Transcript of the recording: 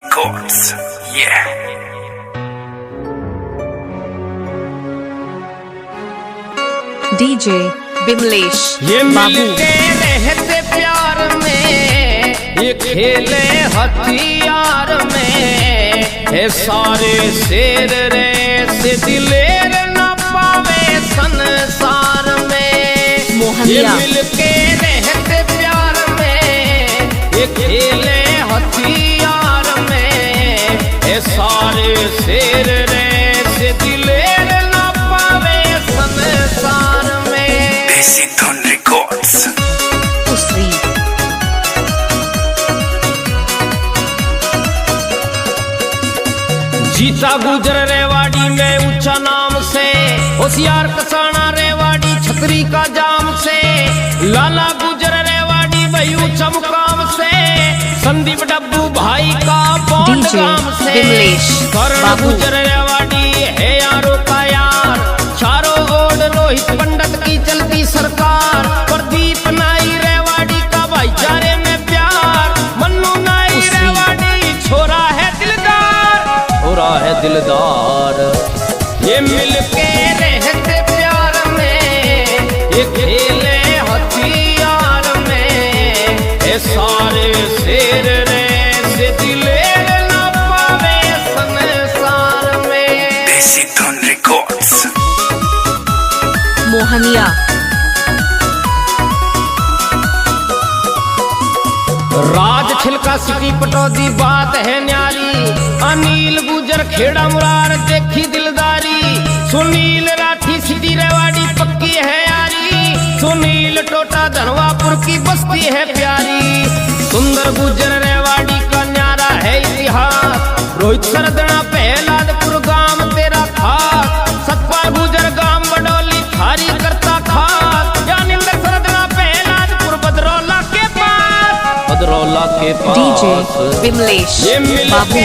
Records, yeah. DJ Bimlesh ये बाबू मिलके रहते प्यार में, ये खेले हथियार में, है सारे शेर रे से दिलेर न पावे संसार में। ये मोहनिया मिलके रहते प्यार में, ये खेले हथियार में, है सारे शेर रे से दिलेर न पावे संसार में। Desi Dhun Records. उसरी जीता गुजर रेवाड़ी में ऊंचा नाम से, होशियार कसाना रेवाड़ी छतरी का जाम से, लाला गुजर रेवाड़ी वही ऊंचा मुकाम से, संदीप डब्बू भाई का बॉन्ड DJ गाम से, बिमलेश कर्ण बाबू गुजर रेवाड़ी है यारों का यार, चारों ओर रोहित पंडित की चलती सरकार, प्रदीप नाई रेवाड़ी का भाईचारे में प्यार, मन्नू नाई उसरी। रेवाड़ी छोरा है दिलदार, छोरा है दिलदार। ये मिलके रहते प्यार में, ये खेले हथियार में, ये सारे शेर रे से दिलेर न पावे संसार में। Desi Dhun Records. मोहनिया राज छिलका सिटी पटौदी बात है न्यारी, अनिल गुजर खेड़ा मुरार देखी दिलदारी, सुनील राठी सिटी रेवाड़ी पक्की है यारी, सुनील टोटा धनवापुर की बस्ती है प्यारी, सुंदर गुजर रेवाड़ी का न्यारा है इतिहास, रोहित सरदना पहलादपुर गांव तेरा खास, सतपाल गुजर गांव बडोली थारी करता खास, ज्ञानेंद्र सरदना पहलादपुर बदरौला के पास, बदरौला के पास। DJ बिमलेश ये मिलके बाबू